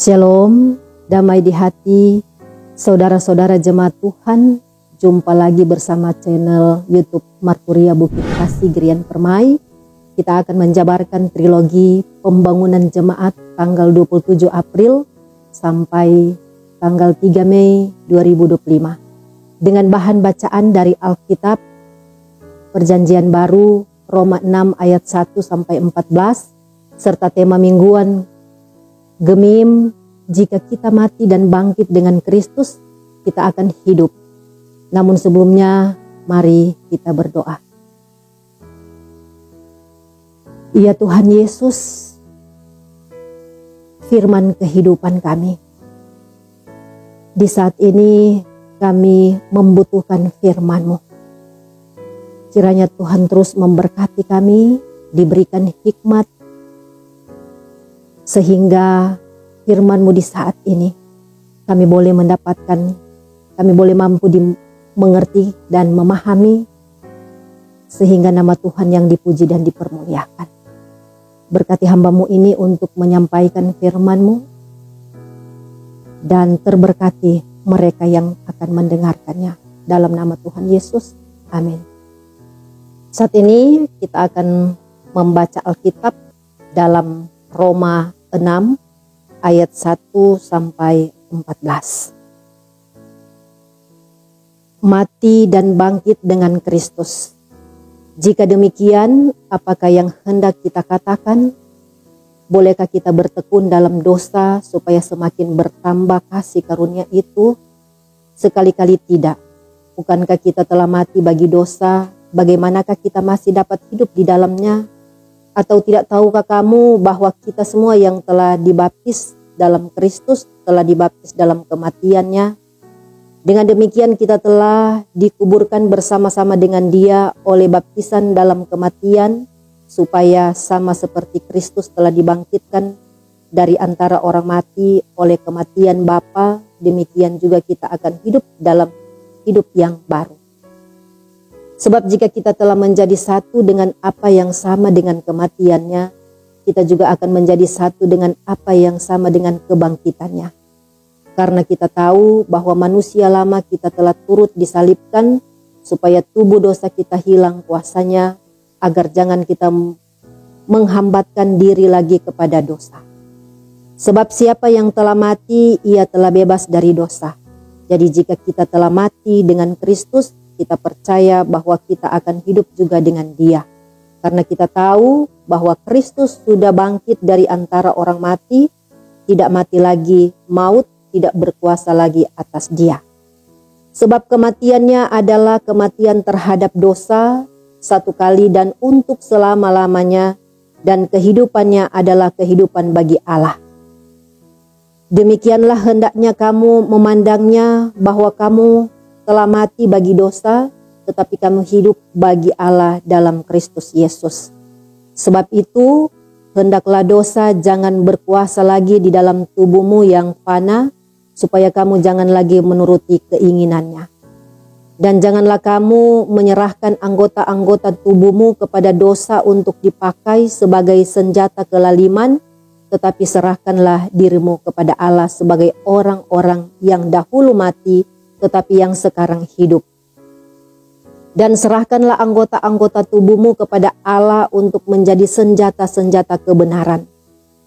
Shalom, damai di hati, saudara-saudara jemaat Tuhan. Jumpa lagi bersama channel YouTube Marturia Bukit Kasih Grian Permai. Kita akan menjabarkan trilogi pembangunan jemaat tanggal 27 April sampai tanggal 3 Mei 2025. Dengan bahan bacaan dari Alkitab Perjanjian Baru Roma 6 ayat 1 sampai 14 serta tema mingguan Gemim, jika kita mati dan bangkit dengan Kristus, kita akan hidup. Namun sebelumnya, mari kita berdoa. Ya Tuhan Yesus, firman kehidupan kami. Di saat ini kami membutuhkan firman-Mu. Kiranya Tuhan terus memberkati kami, diberikan hikmat, sehingga firman-Mu di saat ini kami boleh mendapatkan, kami boleh mampu mengerti dan memahami, sehingga nama Tuhan yang dipuji dan dipermuliakan. Berkati hamba-Mu ini untuk menyampaikan firman-Mu, dan terberkati mereka yang akan mendengarkannya. Dalam nama Tuhan Yesus, amin. Saat ini kita akan membaca Alkitab dalam Roma 6 ayat 1 sampai 14. Mati dan bangkit dengan Kristus. Jika demikian, apakah yang hendak kita katakan? Bolehkah kita bertekun dalam dosa supaya semakin bertambah kasih karunia itu? Sekali-kali tidak. Bukankah kita telah mati bagi dosa? Bagaimanakah kita masih dapat hidup di dalamnya? Atau tidak tahukah kamu bahwa kita semua yang telah dibaptis dalam Kristus telah dibaptis dalam kematiannya? Dengan demikian kita telah dikuburkan bersama-sama dengan Dia oleh baptisan dalam kematian, supaya sama seperti Kristus telah dibangkitkan dari antara orang mati oleh kematian Bapa, demikian juga kita akan hidup dalam hidup yang baru. Sebab jika kita telah menjadi satu dengan apa yang sama dengan kematiannya, kita juga akan menjadi satu dengan apa yang sama dengan kebangkitannya. Karena kita tahu bahwa manusia lama kita telah turut disalibkan, supaya tubuh dosa kita hilang kuasanya, agar jangan kita menghambatkan diri lagi kepada dosa. Sebab siapa yang telah mati, ia telah bebas dari dosa. Jadi jika kita telah mati dengan Kristus, kita percaya bahwa kita akan hidup juga dengan Dia. Karena kita tahu bahwa Kristus sudah bangkit dari antara orang mati, tidak mati lagi, maut tidak berkuasa lagi atas Dia. Sebab kematiannya adalah kematian terhadap dosa, satu kali dan untuk selama-lamanya, dan kehidupannya adalah kehidupan bagi Allah. Demikianlah hendaknya kamu memandangnya, bahwa kamu telah mati bagi dosa, tetapi kamu hidup bagi Allah dalam Kristus Yesus. Sebab itu, hendaklah dosa jangan berkuasa lagi di dalam tubuhmu yang fana, supaya kamu jangan lagi menuruti keinginannya. Dan janganlah kamu menyerahkan anggota-anggota tubuhmu kepada dosa untuk dipakai sebagai senjata kelaliman, tetapi serahkanlah dirimu kepada Allah sebagai orang-orang yang dahulu mati, tetapi yang sekarang hidup. Dan serahkanlah anggota-anggota tubuhmu kepada Allah untuk menjadi senjata-senjata kebenaran.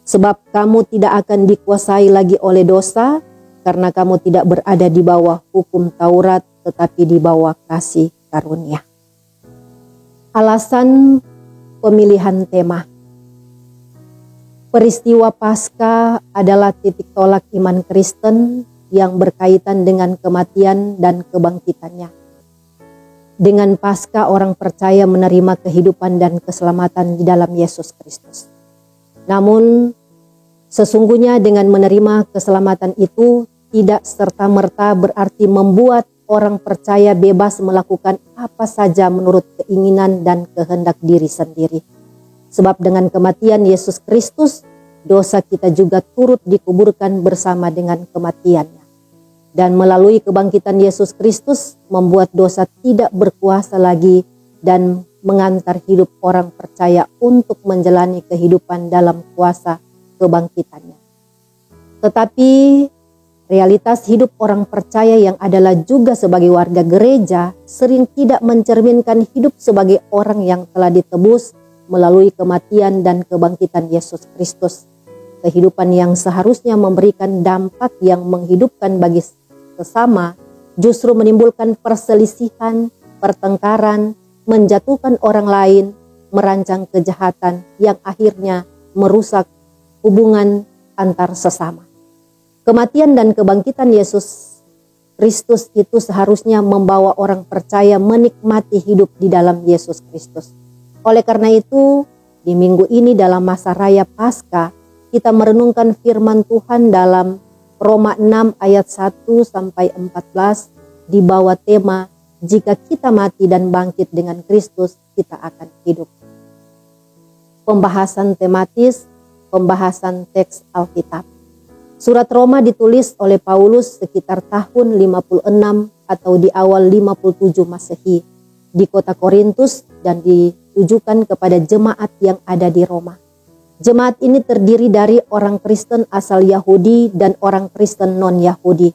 Sebab kamu tidak akan dikuasai lagi oleh dosa, karena kamu tidak berada di bawah hukum Taurat, tetapi di bawah kasih karunia. Alasan pemilihan tema. Peristiwa Paskah adalah titik tolak iman Kristen yang berkaitan dengan kematian dan kebangkitannya. Dengan Paskah orang percaya menerima kehidupan dan keselamatan di dalam Yesus Kristus. Namun sesungguhnya dengan menerima keselamatan itu tidak serta-merta berarti membuat orang percaya bebas melakukan apa saja menurut keinginan dan kehendak diri sendiri. Sebab dengan kematian Yesus Kristus, dosa kita juga turut dikuburkan bersama dengan kematiannya. Dan melalui kebangkitan Yesus Kristus membuat dosa tidak berkuasa lagi dan mengantar hidup orang percaya untuk menjalani kehidupan dalam kuasa kebangkitannya. Tetapi realitas hidup orang percaya yang adalah juga sebagai warga gereja sering tidak mencerminkan hidup sebagai orang yang telah ditebus melalui kematian dan kebangkitan Yesus Kristus. Kehidupan yang seharusnya memberikan dampak yang menghidupkan bagi sesama justru menimbulkan perselisihan, pertengkaran, menjatuhkan orang lain, merancang kejahatan yang akhirnya merusak hubungan antar sesama. Kematian dan kebangkitan Yesus Kristus itu seharusnya membawa orang percaya menikmati hidup di dalam Yesus Kristus. Oleh karena itu, di minggu ini dalam masa raya Paskah, kita merenungkan firman Tuhan dalam Roma 6 ayat 1 sampai 14 di bawah tema, jika kita mati dan bangkit dengan Kristus, kita akan hidup. Pembahasan tematis, pembahasan teks Alkitab. Surat Roma ditulis oleh Paulus sekitar tahun 56 atau di awal 57 Masehi di kota Korintus dan ditujukan kepada jemaat yang ada di Roma. Jemaat ini terdiri dari orang Kristen asal Yahudi dan orang Kristen non-Yahudi.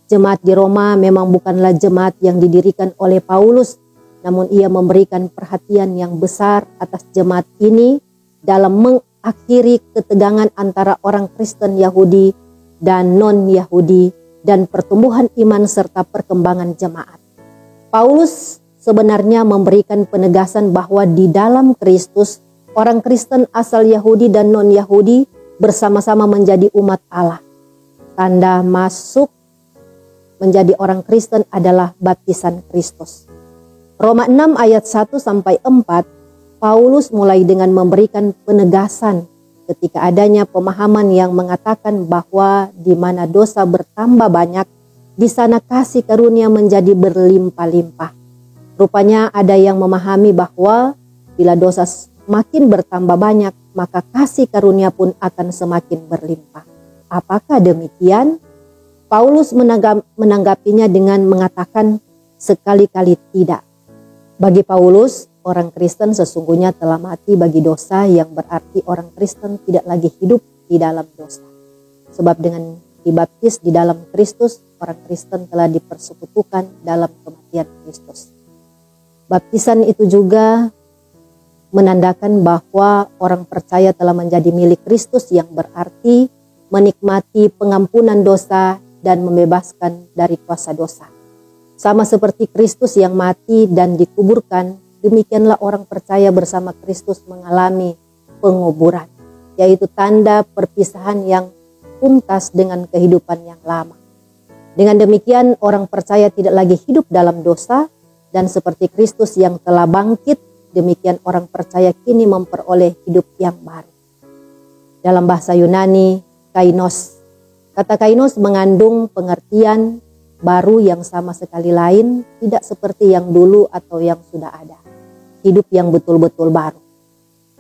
Jemaat di Roma memang bukanlah jemaat yang didirikan oleh Paulus, namun ia memberikan perhatian yang besar atas jemaat ini dalam mengakhiri ketegangan antara orang Kristen Yahudi dan non-Yahudi dan pertumbuhan iman serta perkembangan jemaat. Paulus sebenarnya memberikan penegasan bahwa di dalam Kristus, orang Kristen asal Yahudi dan non-Yahudi bersama-sama menjadi umat Allah. Tanda masuk menjadi orang Kristen adalah baptisan Kristus. Roma 6 ayat 1 sampai 4, Paulus mulai dengan memberikan penegasan ketika adanya pemahaman yang mengatakan bahwa di mana dosa bertambah banyak, di sana kasih karunia menjadi berlimpah-limpah. Rupanya ada yang memahami bahwa bila dosa semakin bertambah banyak, maka kasih karunia pun akan semakin berlimpah. Apakah demikian? Paulus menanggapinya dengan mengatakan sekali-kali tidak. Bagi Paulus, orang Kristen sesungguhnya telah mati bagi dosa, yang berarti orang Kristen tidak lagi hidup di dalam dosa. Sebab dengan dibaptis di dalam Kristus, orang Kristen telah dipersekutukan dalam kematian Kristus. Baptisan itu juga menandakan bahwa orang percaya telah menjadi milik Kristus, yang berarti menikmati pengampunan dosa dan membebaskan dari kuasa dosa. Sama seperti Kristus yang mati dan dikuburkan, demikianlah orang percaya bersama Kristus mengalami penguburan, yaitu tanda perpisahan yang tuntas dengan kehidupan yang lama. Dengan demikian, orang percaya tidak lagi hidup dalam dosa, dan seperti Kristus yang telah bangkit, demikian orang percaya kini memperoleh hidup yang baru. Dalam bahasa Yunani, kainos. Kata kainos mengandung pengertian baru yang sama sekali lain, tidak seperti yang dulu atau yang sudah ada. Hidup yang betul-betul baru.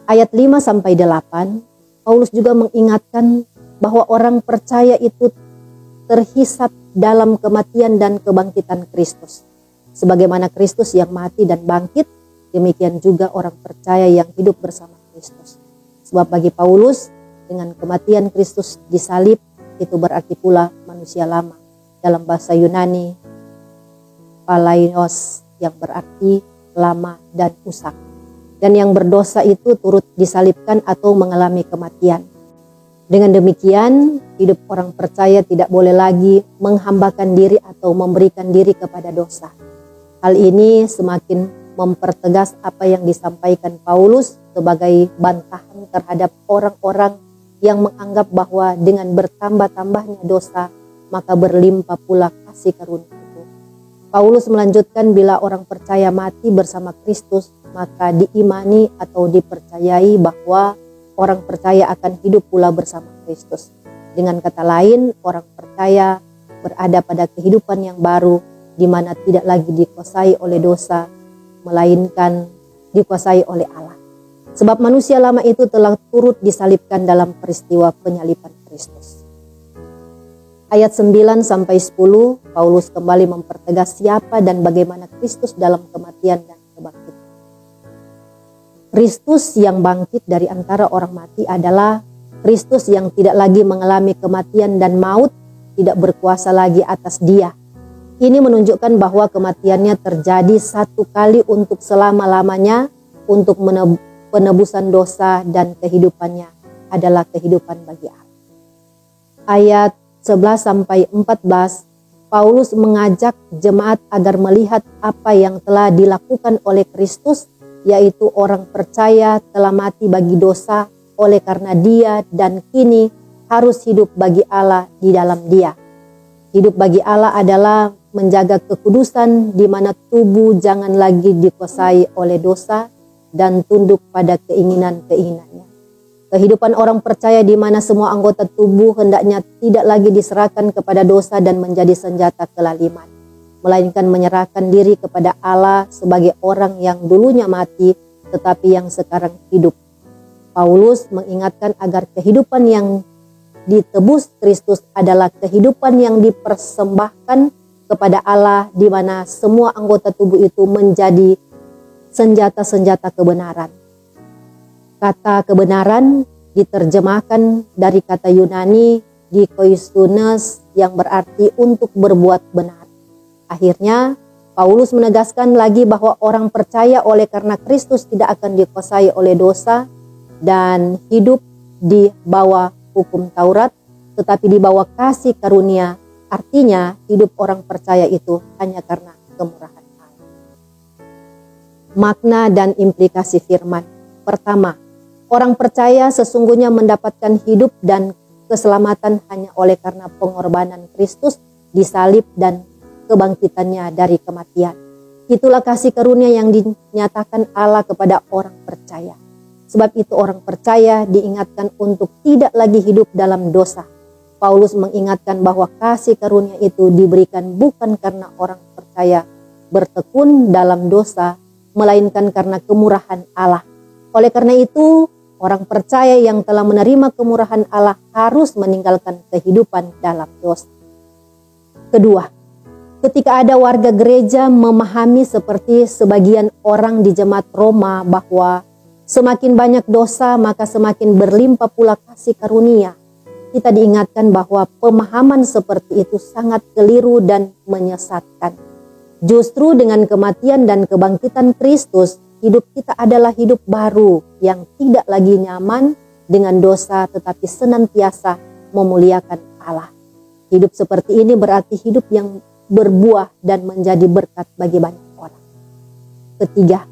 Ayat 5-8, Paulus juga mengingatkan bahwa orang percaya itu terhisap dalam kematian dan kebangkitan Kristus. Sebagaimana Kristus yang mati dan bangkit, demikian juga orang percaya yang hidup bersama Kristus. Sebab bagi Paulus, dengan kematian Kristus disalib, itu berarti pula manusia lama. Dalam bahasa Yunani, palainos, yang berarti lama dan usang. Dan yang berdosa itu turut disalibkan atau mengalami kematian. Dengan demikian, hidup orang percaya tidak boleh lagi menghambakan diri atau memberikan diri kepada dosa. Hal ini semakin mempertegas apa yang disampaikan Paulus sebagai bantahan terhadap orang-orang yang menganggap bahwa dengan bertambah-tambahnya dosa, maka berlimpah pula kasih karunia itu. Paulus melanjutkan, bila orang percaya mati bersama Kristus, maka diimani atau dipercayai bahwa orang percaya akan hidup pula bersama Kristus. Dengan kata lain, orang percaya berada pada kehidupan yang baru, di mana tidak lagi dikuasai oleh dosa, melainkan dikuasai oleh Allah. Sebab manusia lama itu telah turut disalibkan dalam peristiwa penyaliban Kristus. Ayat 9-10, Paulus kembali mempertegas siapa dan bagaimana Kristus dalam kematian dan kebangkitan. Kristus yang bangkit dari antara orang mati adalah Kristus yang tidak lagi mengalami kematian dan maut tidak berkuasa lagi atas dia. Ini menunjukkan bahwa kematiannya terjadi satu kali untuk selama-lamanya untuk penebusan dosa, dan kehidupannya adalah kehidupan bagi Allah. Ayat 11-14, Paulus mengajak jemaat agar melihat apa yang telah dilakukan oleh Kristus, yaitu orang percaya telah mati bagi dosa oleh karena dia dan kini harus hidup bagi Allah di dalam dia. Hidup bagi Allah adalah menjaga kekudusan di mana tubuh jangan lagi dikuasai oleh dosa dan tunduk pada keinginan-keinginannya. Kehidupan orang percaya di mana semua anggota tubuh hendaknya tidak lagi diserahkan kepada dosa dan menjadi senjata kelaliman, melainkan menyerahkan diri kepada Allah sebagai orang yang dulunya mati tetapi yang sekarang hidup. Paulus mengingatkan agar kehidupan yang ditebus Kristus adalah kehidupan yang dipersembahkan kepada Allah di mana semua anggota tubuh itu menjadi senjata-senjata kebenaran. Kata kebenaran diterjemahkan dari kata Yunani dikoistunes yang berarti untuk berbuat benar. Akhirnya Paulus menegaskan lagi bahwa orang percaya oleh karena Kristus tidak akan dikuasai oleh dosa dan hidup di bawah hukum Taurat, tetapi di bawah kasih karunia. Artinya hidup orang percaya itu hanya karena kemurahan Allah. Makna dan implikasi firman. Pertama, orang percaya sesungguhnya mendapatkan hidup dan keselamatan hanya oleh karena pengorbanan Kristus di salib dan kebangkitannya dari kematian. Itulah kasih karunia yang dinyatakan Allah kepada orang percaya. Sebab itu orang percaya diingatkan untuk tidak lagi hidup dalam dosa. Paulus mengingatkan bahwa kasih karunia itu diberikan bukan karena orang percaya bertekun dalam dosa, melainkan karena kemurahan Allah. Oleh karena itu, orang percaya yang telah menerima kemurahan Allah harus meninggalkan kehidupan dalam dosa. Kedua, ketika ada warga gereja memahami seperti sebagian orang di jemaat Roma bahwa semakin banyak dosa maka semakin berlimpah pula kasih karunia, kita diingatkan bahwa pemahaman seperti itu sangat keliru dan menyesatkan. Justru dengan kematian dan kebangkitan Kristus, hidup kita adalah hidup baru yang tidak lagi nyaman dengan dosa tetapi senantiasa memuliakan Allah. Hidup seperti ini berarti hidup yang berbuah dan menjadi berkat bagi banyak orang. Ketiga,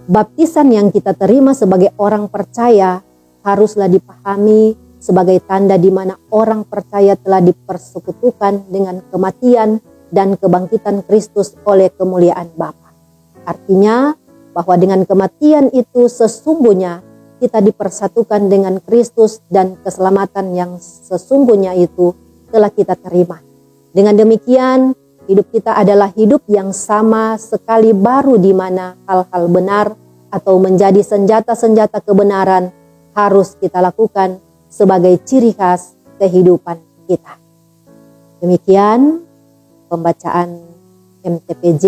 baptisan yang kita terima sebagai orang percaya haruslah dipahami sebagai tanda di mana orang percaya telah dipersekutukan dengan kematian dan kebangkitan Kristus oleh kemuliaan Bapa. Artinya bahwa dengan kematian itu sesungguhnya kita dipersatukan dengan Kristus dan keselamatan yang sesungguhnya itu telah kita terima. Dengan demikian, hidup kita adalah hidup yang sama sekali baru di mana hal-hal benar atau menjadi senjata-senjata kebenaran harus kita lakukan sebagai ciri khas kehidupan kita. Demikian pembacaan MTPJ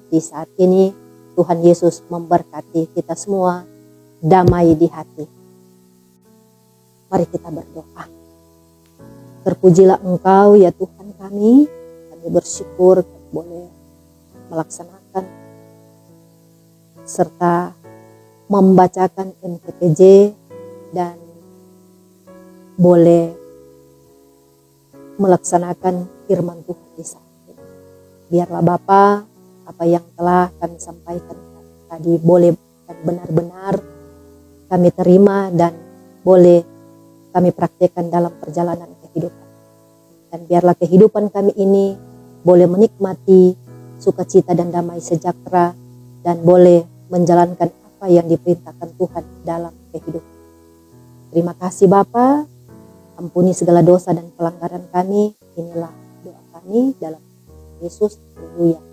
di saat ini. Tuhan Yesus memberkati kita semua, damai di hati. Mari kita berdoa. Terpujilah Engkau ya Tuhan kami bersyukur boleh melaksanakan serta membacakan MTPJ dan boleh melaksanakan firman Tuhan di saat ini. Biarlah Bapa, apa yang telah kami sampaikan tadi boleh dan benar-benar kami terima dan boleh kami praktekkan dalam perjalanan kehidupan. Dan biarlah kehidupan kami ini boleh menikmati sukacita dan damai sejahtera dan boleh menjalankan apa yang diperintahkan Tuhan dalam kehidupan. Terima kasih Bapa, ampuni segala dosa dan pelanggaran kami. Inilah doa kami dalam Yesus. Haleluya.